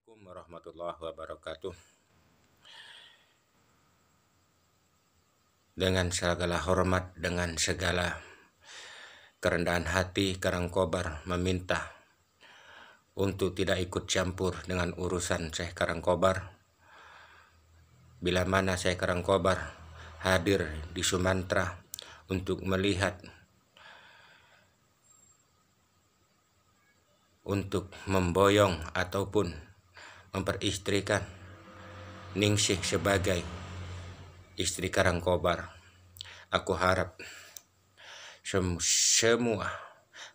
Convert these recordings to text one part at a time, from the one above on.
Assalamualaikum warahmatullahi wabarakatuh. Dengan segala hormat, dengan segala kerendahan hati, Karangkobar meminta untuk tidak ikut campur dengan urusan Syekh Karangkobar. Bila mana Syekh Karangkobar hadir di Sumatera untuk melihat, untuk memboyong ataupun memperistrikan Ningsih sebagai istri Karangkobar, aku harap semua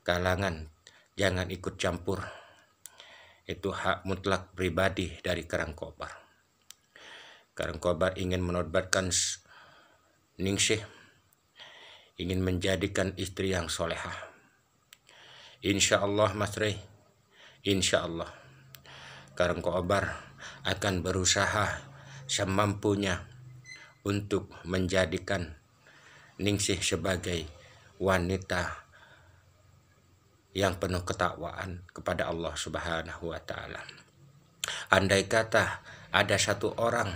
kalangan jangan ikut campur. Itu hak mutlak pribadi dari Karangkobar. Karangkobar ingin menobatkan Ningsih, ingin menjadikan istri yang solehah. Insya Allah Mas Rey, insya Allah Karangkobar akan berusaha semampunya untuk menjadikan Ningsih sebagai wanita yang penuh ketakwaan kepada Allah Subhanahu wa Ta'ala. Andai kata ada satu orang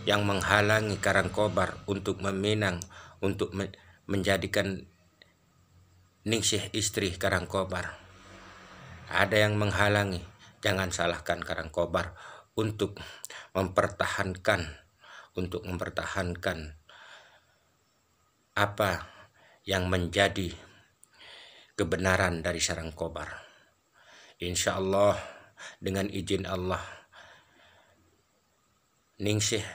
yang menghalangi Karangkobar untuk meminang, untuk menjadikan Ningsih istri Karangkobar, ada yang menghalangi, jangan salahkan Karangkobar untuk mempertahankan apa yang menjadi kebenaran dari Karangkobar. Insya Allah dengan izin Allah, Ningsih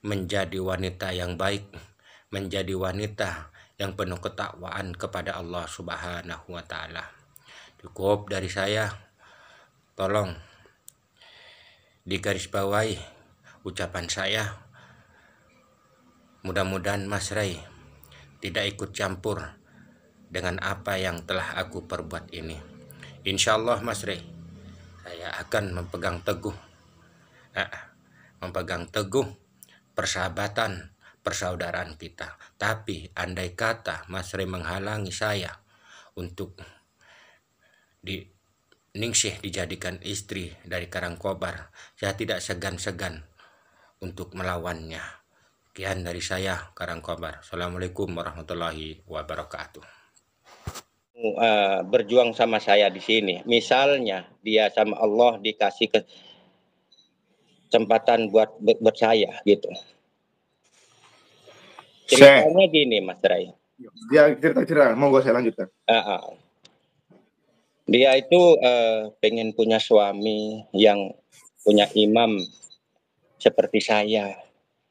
menjadi wanita yang baik, menjadi wanita yang penuh ketakwaan kepada Allah Subhanahu wa Ta'ala. Cukup dari saya, tolong digarisbawahi ucapan saya. Mudah-mudahan Mas Ray tidak ikut campur dengan apa yang telah aku perbuat ini. Insya Allah Mas Ray, saya akan memegang teguh persahabatan, persaudaraan kita. Tapi andai kata Mas Ray menghalangi saya untuk Ningsih dijadikan istri dari Karangkobar, saya tidak segan-segan untuk melawannya. Sekian dari saya, Karangkobar. Assalamualaikum warahmatullahi wabarakatuh. Berjuang sama saya di sini. Misalnya dia sama Allah dikasih kesempatan buat saya gitu. Ceritanya gini Mas Ray. Ya cerita, mau saya lanjutkan. Dia itu pengen punya suami yang punya imam seperti saya.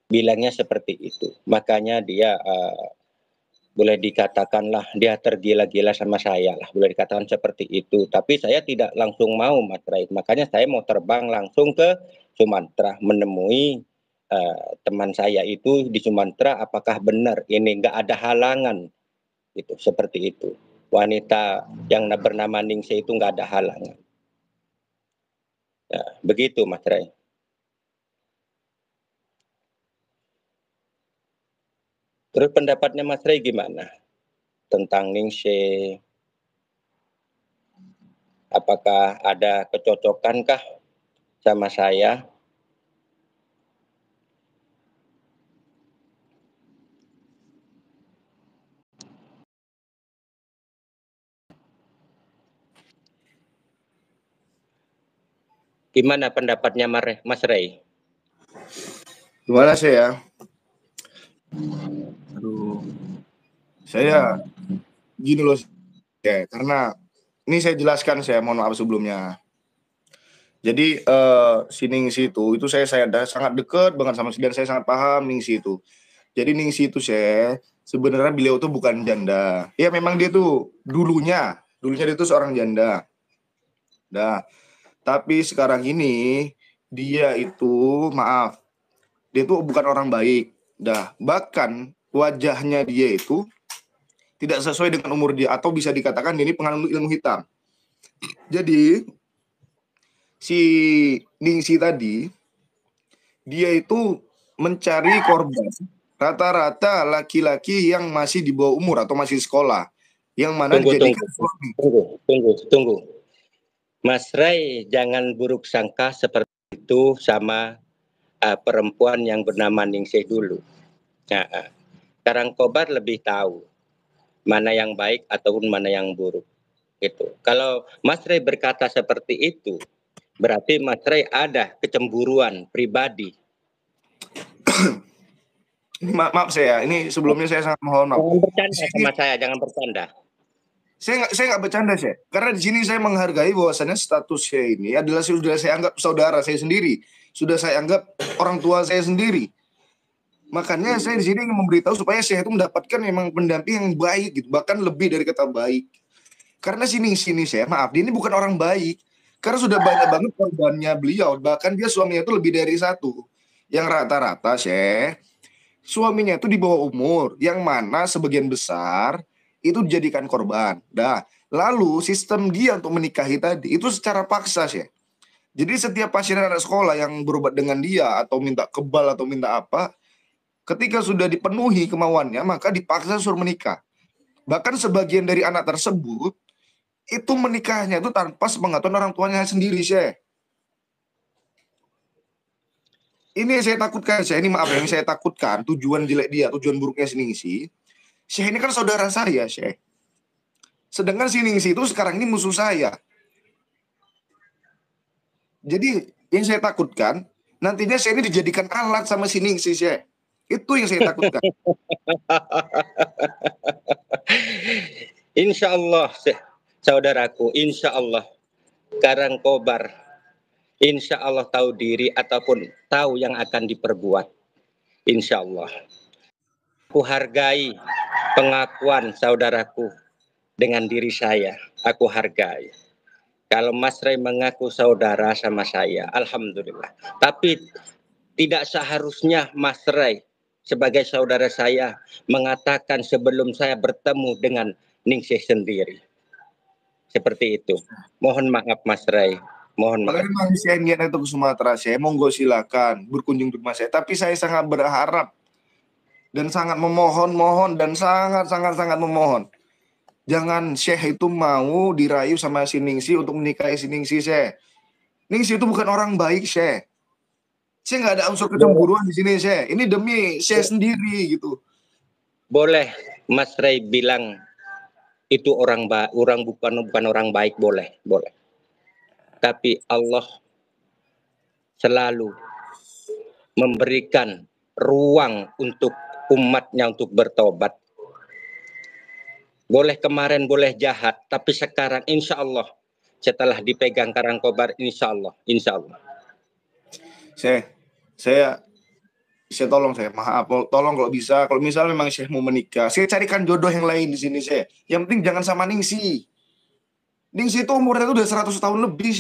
Bilangnya seperti itu. Makanya dia boleh dikatakanlah dia tergila-gila sama saya lah. Boleh dikatakan seperti itu. Tapi saya tidak langsung mau Mas Ray. Makanya saya mau terbang langsung ke Sumatera menemui teman saya itu di Sumatera. Apakah benar ini nggak ada halangan? Itu seperti itu. Wanita yang bernama Ningsih itu nggak ada halangan. Ya, begitu Mas Ray. Terus pendapatnya Mas Ray gimana tentang Ningsih? Apakah ada kecocokankah sama saya? Gimana pendapatnya Mas Ray? Gimana sih ya? Aduh, saya gini loh ya, karena ini saya jelaskan, saya mohon maaf sebelumnya. Jadi si Ningsih itu saya sangat dekat banget sama, dan saya sangat paham Ningsih itu. Jadi Ningsih itu sebenarnya beliau tuh bukan janda. Ya memang dia tuh dulunya dia tuh seorang janda. Nah, tapi sekarang ini dia itu dia tuh bukan orang baik. Bahkan wajahnya dia itu tidak sesuai dengan umur dia, atau bisa dikatakan dia ini pengandung ilmu hitam. Jadi si Ningsih tadi dia itu mencari korban rata-rata laki-laki yang masih di bawah umur atau masih sekolah, yang mana dijadikan suami. Tunggu. Mas Ray jangan buruk sangka seperti itu sama perempuan yang bernama Ningsih dulu. Nah, Karangkobar lebih tahu mana yang baik ataupun mana yang buruk. Gitu. Kalau Mas Rey berkata seperti itu, berarti Mas Rey ada kecemburuan pribadi. Maaf saya, ini sebelumnya saya sangat mohon maaf. Jangan bercanda sama saya, jangan bercanda. Saya nggak bercanda saya, karena di sini saya menghargai bahwasannya status saya ini adalah sudah saya anggap saudara saya sendiri, sudah saya anggap orang tua saya sendiri. Makanya saya di sini ingin memberitahu supaya saya itu mendapatkan memang pendamping yang baik gitu, bahkan lebih dari kata baik. Karena sini saya, maaf, dia ini bukan orang baik. Karena sudah banyak banget korbannya beliau, bahkan dia suaminya itu lebih dari satu. Yang rata-rata suaminya itu di bawah umur, yang mana sebagian besar itu dijadikan korban. Nah, lalu sistem dia untuk menikahi tadi itu secara paksa Jadi setiap pasien anak sekolah yang berobat dengan dia atau minta kebal atau minta apa, ketika sudah dipenuhi kemauannya, maka dipaksa suruh menikah. Bahkan sebagian dari anak tersebut, itu menikahnya itu tanpa sepengetahuan orang tuanya sendiri, Ini yang saya takutkan, Ini maaf yang saya takutkan, tujuan jelek dia, tujuan buruknya Ningsih. Ini kan saudara saya, Sedangkan Ningsih itu sekarang ini musuh saya. Jadi yang saya takutkan, nantinya ini dijadikan alat sama Ningsih, Itu yang saya takutkan. Insya Allah, saudaraku, insya Allah Karangkobar, insya Allah tahu diri ataupun tahu yang akan diperbuat. Insya Allah. Aku hargai pengakuan saudaraku dengan diri saya. Aku hargai. Kalau Mas Rey mengaku saudara sama saya, alhamdulillah. Tapi tidak seharusnya Mas Rey sebagai saudara saya mengatakan sebelum saya bertemu dengan Ningsih sendiri. Seperti itu. Mohon maaf Mas Rey. Mohon maaf. Kalau memang saya niat itu ke Sumatera, monggo silakan berkunjung ke rumah saya. Tapi saya sangat berharap dan sangat memohon dan sangat memohon. Jangan Syekh itu mau dirayu sama Ningsih untuk menikahi Ningsih, Ningsih itu bukan orang baik, Syekh. Saya nggak ada unsur kecemburuan di sini, Syekh. Ini demi Syekh sendiri gitu. Boleh Mas Rey bilang itu bukan orang baik, boleh. Tapi Allah selalu memberikan ruang untuk umatnya untuk bertobat. Boleh kemarin boleh jahat, tapi sekarang insya Allah setelah dipegang Karangkobar, insya Allah. Saya tolong maaf, tolong kalau bisa, kalau misalnya memang Syekh mau menikah, saya carikan jodoh yang lain di sini, Yang penting jangan sama Ningsih. Ningsih itu umurnya itu udah 100 tahun lebih,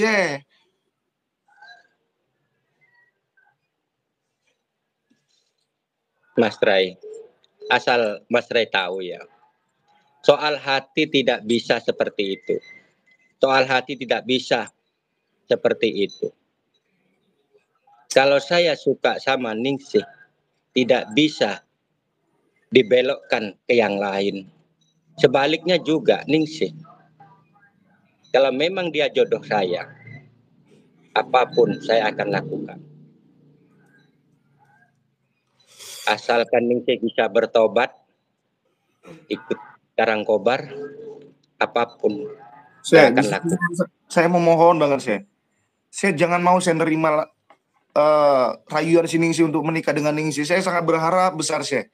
Mas Ray, asal Mas Ray tahu ya, soal hati tidak bisa seperti itu. Soal hati tidak bisa seperti itu. Kalau saya suka sama Ningsih, tidak bisa dibelokkan ke yang lain. Sebaliknya juga Ningsih, kalau memang dia jodoh saya, apapun saya akan lakukan. Asalkan Ningsih bisa bertobat, ikut Karangkobar, apapun saya akan lakukan. Saya memohon banget, saya jangan mau saya nerima rayuan Ningsih untuk menikah dengan Ningsih. Saya sangat berharap besar, Saya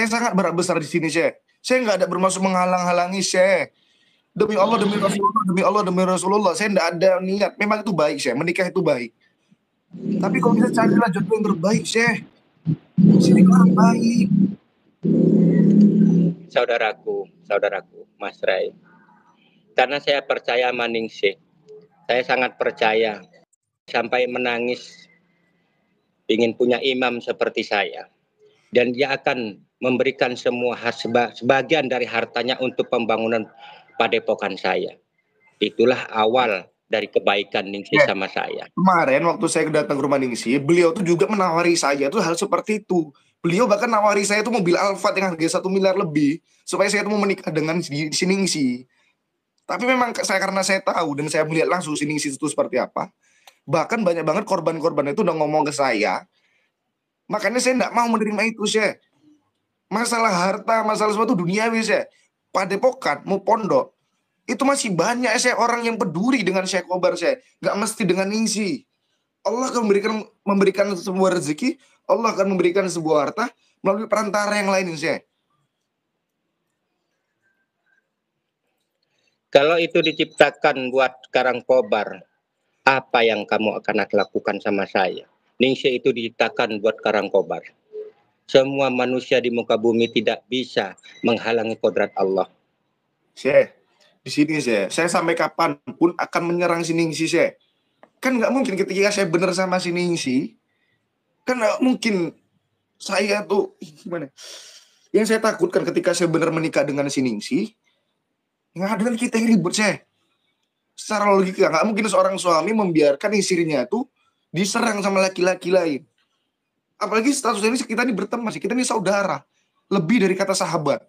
sangat berharap besar di sini, Saya nggak ada bermaksud menghalang-halangi, Demi Allah, demi Rasulullah, demi Allah, demi Rasulullah. Saya nggak ada niat. Memang itu baik, menikah itu baik. Tapi kalau bisa carilah jodoh yang terbaik, Sini orang baik. Saudaraku, Mas Ray. Karena saya percaya sama Ningsih. Saya sangat percaya. Sampai menangis. Ingin punya imam seperti saya. Dan dia akan memberikan semua sebagian dari hartanya untuk pembangunan padepokan saya. Itulah awal dari kebaikan Ningsih sama saya. Kemarin waktu saya datang ke rumah Ningsih, beliau tuh juga menawari saya tuh hal seperti itu. Beliau bahkan nawari saya tuh mobil Alphard yang harga 1 miliar lebih supaya saya tuh mau menikah dengan Ningsih. Tapi memang karena saya tahu dan saya melihat langsung Ningsih itu seperti apa, Bahkan banyak banget korban-korban itu udah ngomong ke saya. Makanya saya nggak mau menerima itu, Syekh. Masalah harta, masalah sesuatu duniawi, Syekh. Padepokan, mau pondok, itu masih banyak, Syekh, orang yang peduli dengan Syekh Kobar, Syekh. Nggak mesti dengan ningsi. Allah akan memberikan sebuah rezeki, Allah akan memberikan sebuah harta melalui perantara yang lain, Syekh. Kalau itu diciptakan buat Karangkobar, apa yang kamu akan lakukan sama saya? Ningsih itu diciptakan buat Karangkobar. Semua manusia di muka bumi tidak bisa menghalangi kodrat Allah. Syekh, di sini saya sampai kapanpun akan menyerang si Ningsih, Syekh. Kan nggak mungkin ketika saya benar sama si Ningsih, kan nggak mungkin saya tuh gimana? Yang saya takutkan ketika saya benar menikah dengan si Ningsih, nggak ada lagi kita yang ribut, Syekh. Secara logika nggak mungkin seorang suami membiarkan istrinya tuh diserang sama laki-laki lain. Apalagi status ini kita ini berteman, kita ini saudara, lebih dari kata sahabat.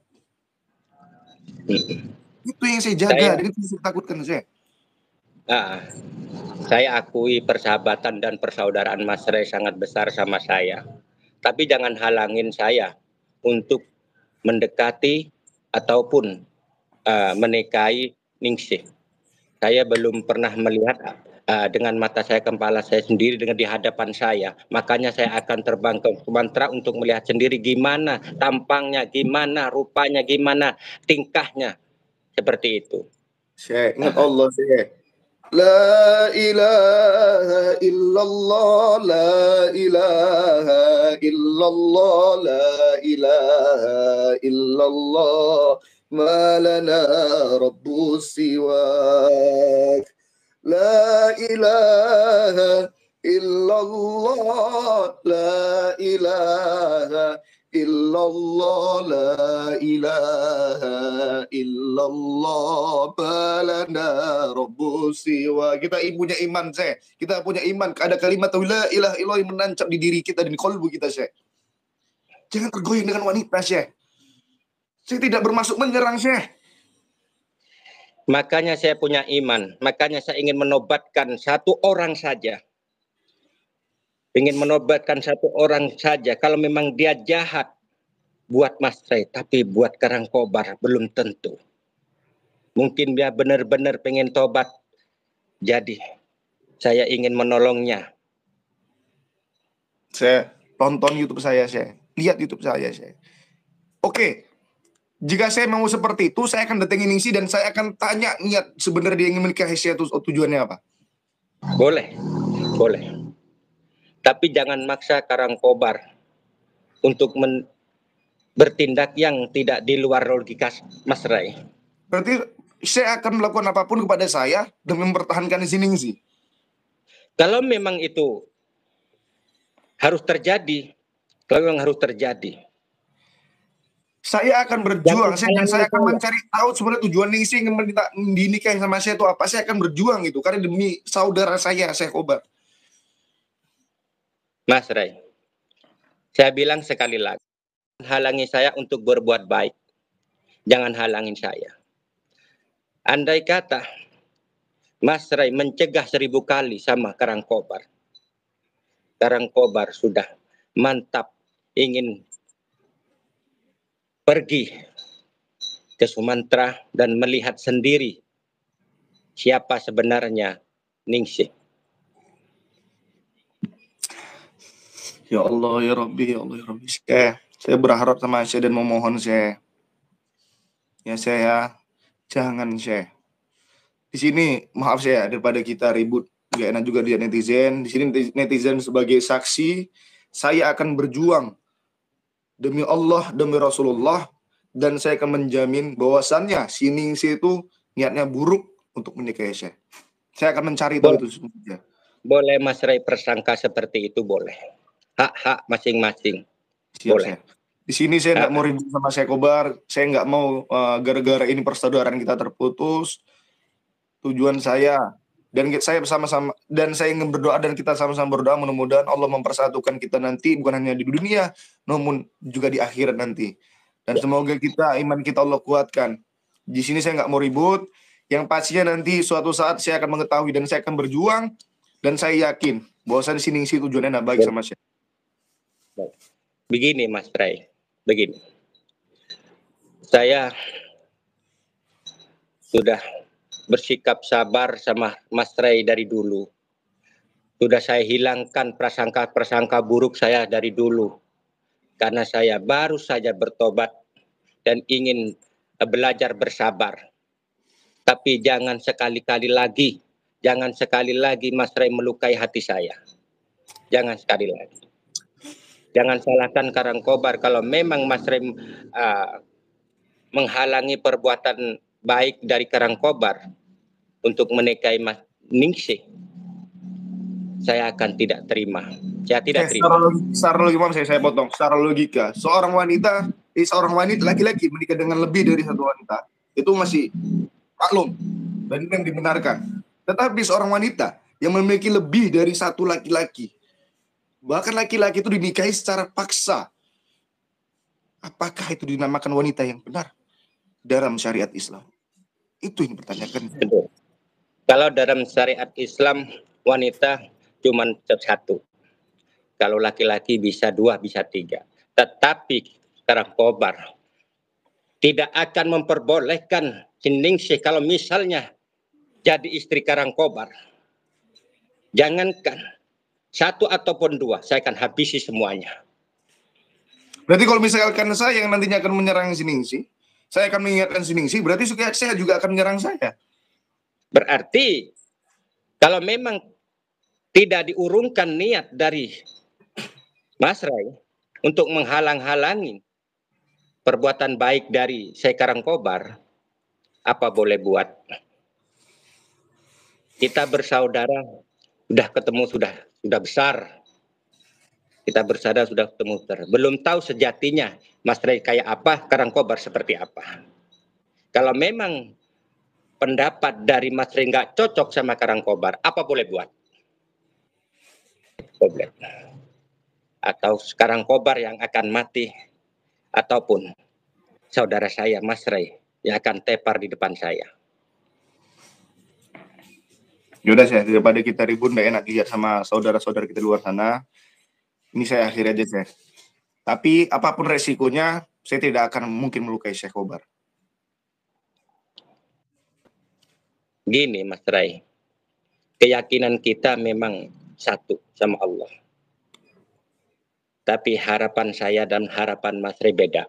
Itu yang saya jaga, dan itu yang saya takutkan, Syekh. Saya akui persahabatan dan persaudaraan Mas Rey sangat besar sama saya. Tapi jangan halangin saya untuk mendekati ataupun menikahi Ningsih. Saya belum pernah melihat dengan mata saya, kepala saya sendiri dengan di hadapan saya. Makanya saya akan terbang ke Sumatera untuk melihat sendiri gimana tampangnya, gimana rupanya, gimana tingkahnya. Seperti itu. Syekh, ingat Allah, Syekh. La ilaha illallah, la ilaha illallah, la ilaha illallah, ma lana rabbu siwak. La ilaha illallah, la ilaha illallah, la ilaha illallah, balana rabbu siwa. Kita punya iman, Syekh. Kita punya iman. Ada kalimat la ilaha illallah yang menancap di diri kita dan di kolbu kita, Syekh. Jangan tergoyang dengan wanita, Syekh. Saya tidak bermaksud menyerang, Syekh. Makanya saya punya iman. Makanya saya ingin menobatkan satu orang saja. Ingin menobatkan satu orang saja. Kalau memang dia jahat buat Mas Rey, tapi buat Karangkobar belum tentu. Mungkin dia benar-benar pengen tobat. Jadi saya ingin menolongnya. Saya tonton YouTube saya, Syekh. Lihat YouTube saya, Syekh. Oke. Jika saya mau seperti itu, saya akan datengin Ningsih dan saya akan tanya niat sebenarnya dia ingin menikahi saya, tujuannya apa? Boleh, boleh. Tapi jangan maksa Karangkobar untuk bertindak yang tidak di luar logika Mas Rey. Berarti saya akan melakukan apapun kepada saya demi mempertahankan si Ningsih. Kalau memang itu harus terjadi, kalau memang harus terjadi, saya akan berjuang, saya akan mencari tahu sebenarnya tujuan Ningsih yang dinikahi sama saya itu apa. Saya akan berjuang itu karena demi saudara saya, Syekh Kobar. Mas Rey, saya bilang sekali lagi, halangi saya untuk berbuat baik. Jangan halangin saya. Andai kata Mas Rey mencegah 1000 kali sama Karangkobar, Karangkobar sudah mantap ingin pergi ke Sumatera dan melihat sendiri siapa sebenarnya Ningsih. Ya Allah, ya Rabbi, ya Allah, ya Rabbi. Saya berharap sama Syekh dan memohon, Syekh. Ya, saya jangan, Syekh. Di sini, maaf saya, daripada kita ribut, gak enak juga dia netizen. Di sini netizen sebagai saksi, saya akan berjuang demi Allah, demi Rasulullah, dan saya akan menjamin bahwasannya si Ningsih itu niatnya buruk untuk menikahi Syekh. Saya akan mencari tahu itu semuanya. Boleh Mas Rey persangka seperti itu, boleh. Hak-hak masing-masing. Boleh. Di sini saya nggak mau ribut sama Syekh Kobar. Saya nggak mau gara-gara ini persaudaraan kita terputus. Tujuan saya dan saya bersama-sama dan saya ingin berdoa dan kita sama-sama berdoa mudah-mudahan Allah mempersatukan kita nanti bukan hanya di dunia namun juga di akhirat nanti. Dan semoga kita iman kita Allah kuatkan. Di sini saya nggak mau ribut. Yang pastinya nanti suatu saat saya akan mengetahui dan saya akan berjuang Dan saya yakin bahwasannya si Ningsih tujuannya tidak baik sama Syekh. Begini Mas Ray, begini. Saya sudah bersikap sabar sama Mas Ray dari dulu. Sudah saya hilangkan prasangka-prasangka buruk saya dari dulu. Karena saya baru saja bertobat dan ingin belajar bersabar. Tapi jangan sekali-kali lagi Mas Ray melukai hati saya. Jangan sekali lagi. Jangan salahkan Karangkobar kalau memang Mas Ray menghalangi perbuatan baik dari Karangkobar untuk menikahi Mas Ningsih. Saya akan tidak terima. Saya tidak terima. Secara logika, saya potong. Secara logika, seorang wanita laki-laki menikah dengan lebih dari satu wanita, itu masih maklum dan itu yang dibenarkan. Tetapi seorang wanita yang memiliki lebih dari satu laki-laki, bahkan laki-laki itu dinikahi secara paksa, apakah itu dinamakan wanita yang benar dalam syariat Islam? Itu yang dipertanyakan. Betul. Kalau dalam syariat Islam, wanita cuma satu. Kalau laki-laki bisa 2, bisa 3. Tetapi Karangkobar tidak akan memperbolehkan Ningsih kalau misalnya jadi istri Karangkobar. Jangankan 1 ataupun 2, saya akan habisi semuanya. Berarti kalau misalkan saya yang nantinya akan menyerang si Ningsih, saya akan mengingatkan si Ningsih, berarti saya juga akan menyerang saya. Berarti kalau memang tidak diurungkan niat dari Mas Ray untuk menghalang-halangi perbuatan baik dari Syekh Karangkobar, apa boleh buat? Kita bersaudara, sudah ketemu, sudah besar. Kita bersaudara sudah ketemu besar. Belum tahu sejatinya Mas Ray kayak apa, Karangkobar seperti apa. Kalau memang pendapat dari Mas Ray nggak cocok sama Karangkobar, apa boleh buat? Problem. Atau Karangkobar yang akan mati, ataupun saudara saya Mas Ray yang akan tepar di depan saya. Yaudah saya, daripada kita ribut nggak enak lihat sama saudara-saudara kita di luar sana, ini saya akhiri aja saya. Tapi apapun resikonya, saya tidak akan mungkin melukai Syekh Kobar. Gini Mas Ray, keyakinan kita memang satu sama Allah. Tapi harapan saya dan harapan Mas Ray beda.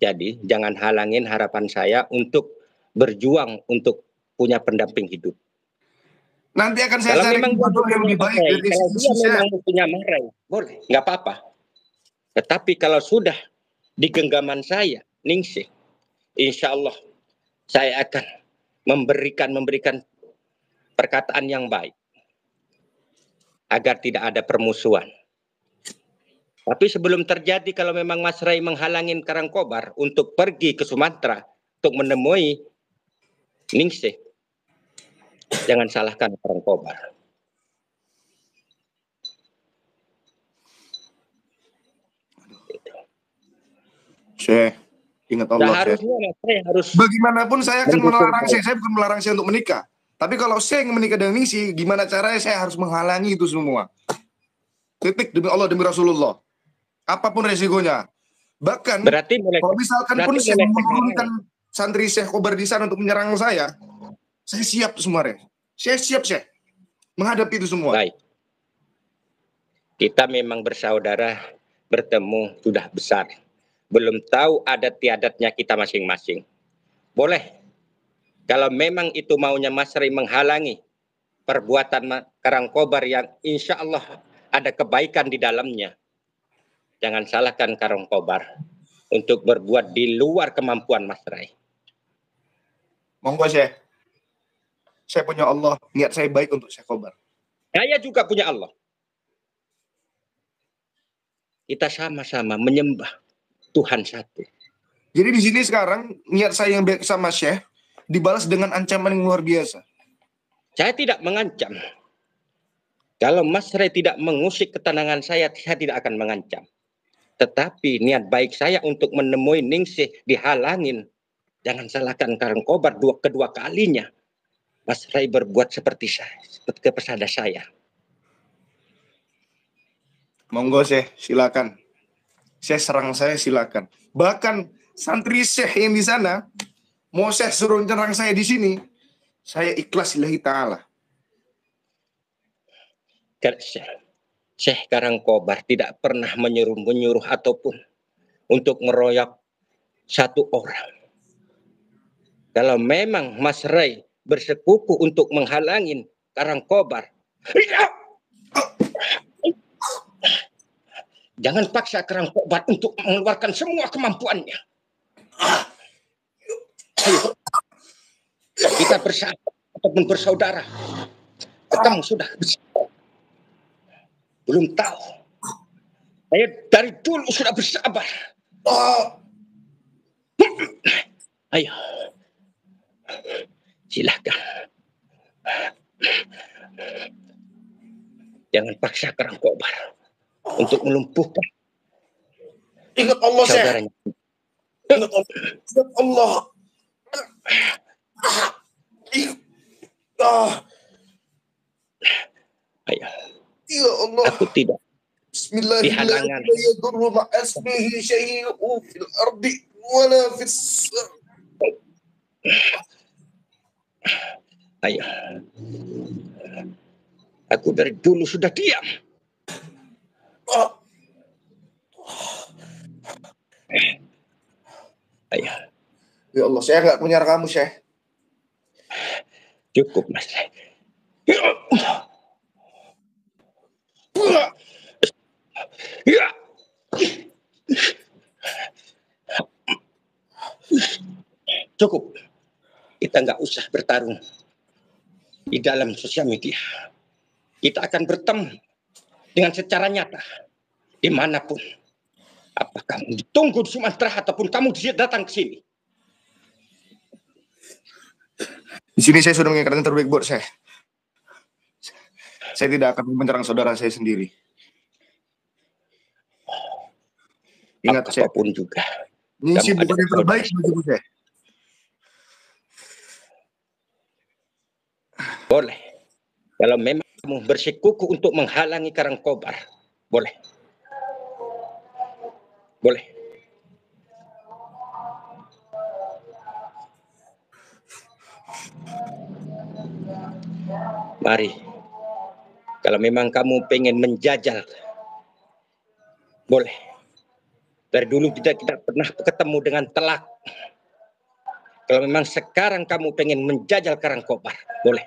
Jadi jangan halangin harapan saya untuk berjuang untuk punya pendamping hidup. Nanti akan saya cari jodoh yang lebih baik dari kalau dia memang punya Mas Ray, boleh, nggak apa-apa. Tetapi kalau sudah di genggaman saya, Ningsih, insya Allah saya akan memberikan perkataan yang baik agar tidak ada permusuhan. Tapi sebelum terjadi, kalau memang Mas Ray menghalangin Karangkobar untuk pergi ke Sumatera untuk menemui Ningsih, jangan salahkan Karangkobar. Syekh, ingat Allah. Seharusnya Mas Ray harus. Bagaimanapun saya akan melarang Syekh. Saya bukan melarang Syekh untuk menikah. Tapi kalau saya ingin menikah dengan Ningsih, gimana caranya saya harus menghalangi itu semua? Titik, demi Allah, demi Rasulullah. Apapun resikonya. Bahkan kalau misalkan pun saya menurunkan santri Syekh Kobar di sana untuk menyerang saya siap semua, Re. Saya siap, Syekh, menghadapi itu semua. Baik. Kita memang bersaudara, bertemu sudah besar. Belum tahu adat istiadatnya kita masing-masing. Boleh. Kalau memang itu maunya Mas Ray menghalangi perbuatan Karangkobar yang insya Allah ada kebaikan di dalamnya, jangan salahkan Karangkobar untuk berbuat di luar kemampuan Mas Ray. Monggo Syekh. Saya punya Allah, niat saya baik untuk Syekh Kobar. Saya juga punya Allah. Kita sama-sama menyembah Tuhan satu. Jadi di sini sekarang niat saya yang baik sama Syekh dibalas dengan ancaman yang luar biasa. Saya tidak mengancam. Kalau Mas Ray tidak mengusik ketenangan saya tidak akan mengancam. Tetapi niat baik saya untuk menemui Ningsih dihalangin. Jangan salahkan Karangkobar kedua kalinya. Mas Rai berbuat seperti saya, seperti kepada saya. Monggo Syekh, silakan. Syekh serang saya silakan. Bahkan santri Syekh yang di sana mau Syekh suruh nyerang saya di sini, saya ikhlas lillahi ta'ala. Syekh Karangkobar tidak pernah menyuruh ataupun untuk meroyok satu orang. Kalau memang Mas Rai bersekuku untuk menghalangin Karangkobar, jangan paksa Karangkobar untuk mengeluarkan semua kemampuannya. Ayo, kita bersahabat ataupun bersaudara. Ketemu sudah bersahabat. Belum tahu. Saya dari dulu sudah bersabar. Ayo, silahkan. Jangan paksa Karangkobar untuk melumpuhkan. Ingat Allah, saudaranya. Ingat Allah. Ayo. Ya Allah. Aku tidak Bismillahirrahmanirrahim. Ayo. Aku dari dulu sudah diam. Ayo. Ya Allah, saya nggak punya kamu, Syekh. Cukup, Mas. Cukup. Kita nggak usah bertarung di dalam sosial media. Kita akan bertemu dengan secara nyata dimanapun. Apakah kamu ditunggu di Sumatera ataupun kamu datang ke sini? Di sini saya sudah mengingatkan yang terbaik buat saya. Saya tidak akan menyerang saudara saya sendiri. Ingat, apapun juga. Ini bukan yang terbaik bagiku, saya. Boleh. Kalau memang kamu bersikukuh untuk menghalangi Karangkobar, boleh. Boleh. Mari. Kalau memang kamu pengen menjajal, boleh. Dari dulu kita pernah ketemu dengan telak. Kalau memang sekarang kamu pengen menjajal Karangkobar, boleh.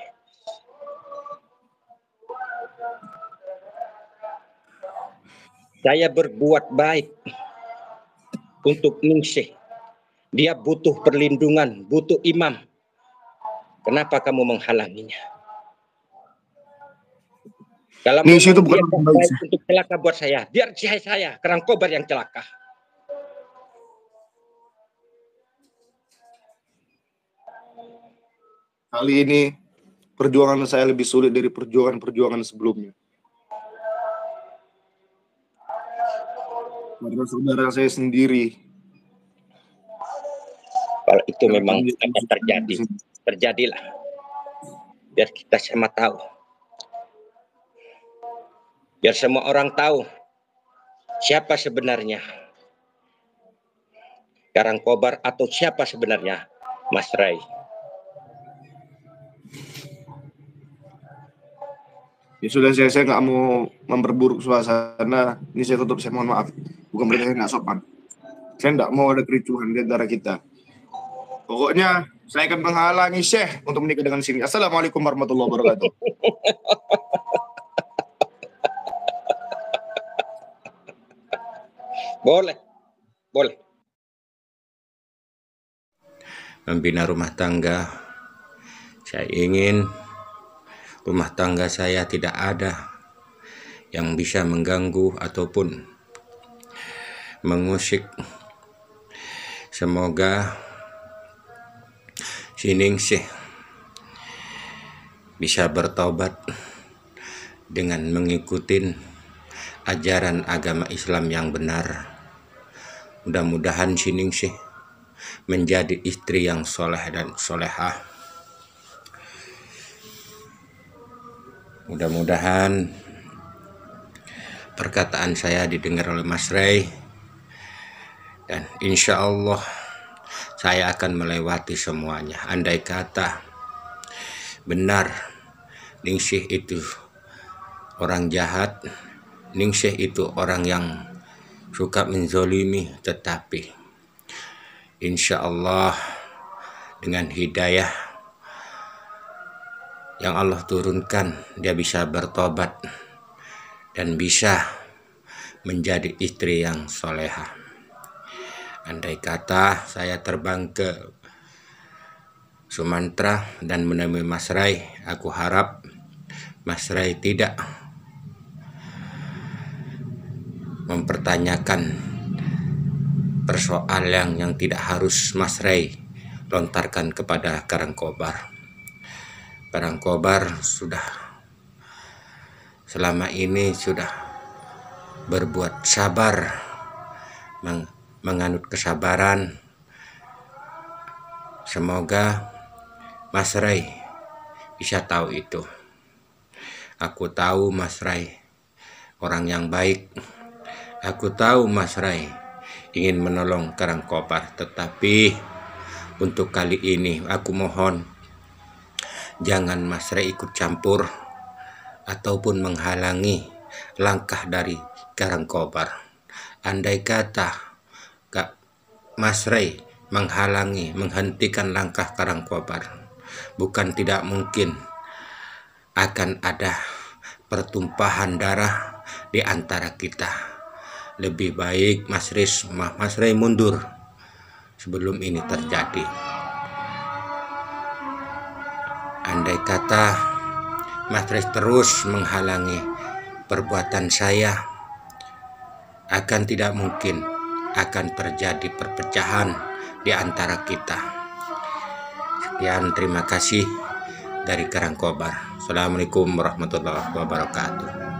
Saya berbuat baik untuk Ningsih. Dia butuh perlindungan, butuh imam. Kenapa kamu menghalanginya? Kalau Ningsih itu dia bukan baik untuk celaka buat saya, biar saya Karangkobar yang celaka. Kali ini perjuangan saya lebih sulit dari perjuangan sebelumnya. Karena saudara saya sendiri. Kalau itu memang akan terjadi, terjadilah. Biar kita sama tahu. Biar semua orang tahu siapa sebenarnya Karangkobar atau siapa sebenarnya Mas Rai. Ya sudah, saya nggak mau memperburuk suasana. Ini saya tutup, saya mohon maaf. Bukan berarti saya nggak sopan. Saya nggak mau ada kericuhan di antara kita. Pokoknya saya akan menghalangi Syekh untuk menikah dengan sini. Assalamualaikum warahmatullahi wabarakatuh. Boleh, boleh. Membina rumah tangga, saya ingin rumah tangga saya tidak ada yang bisa mengganggu ataupun mengusik. Semoga si Ningsih bisa bertobat dengan mengikuti ajaran agama Islam yang benar. Mudah-mudahan si Ningsih menjadi istri yang soleh dan solehah. Mudah-mudahan perkataan saya didengar oleh Mas Ray, dan insya Allah saya akan melewati semuanya. Andai kata benar Ningsih itu orang jahat, Ningsih itu orang yang suka menzolimi, tetapi insya Allah dengan hidayah yang Allah turunkan, dia bisa bertobat dan bisa menjadi istri yang solehah. Andai kata saya terbang ke Sumatera dan menemui Mas Ray, aku harap Mas Ray tidak mempertanyakan persoalan yang tidak harus Mas Ray lontarkan kepada Karangkobar. Karangkobar sudah selama ini sudah berbuat sabar, menganut kesabaran. Semoga Mas Ray bisa tahu itu. Aku tahu Mas Ray orang yang baik. Aku tahu Mas Ray ingin menolong Karangkobar, tetapi untuk kali ini aku mohon jangan Mas Ray ikut campur ataupun menghalangi langkah dari Karangkobar. Andai kata Mas Ray menghalangi, menghentikan langkah Karangkobar, bukan tidak mungkin akan ada pertumpahan darah di antara kita. Lebih baik Mas Ray mundur sebelum ini terjadi. Andai kata Mas Ray terus menghalangi perbuatan saya, akan tidak mungkin akan terjadi perpecahan di antara kita. Sekian, terima kasih dari Karangkobar. Assalamualaikum warahmatullahi wabarakatuh.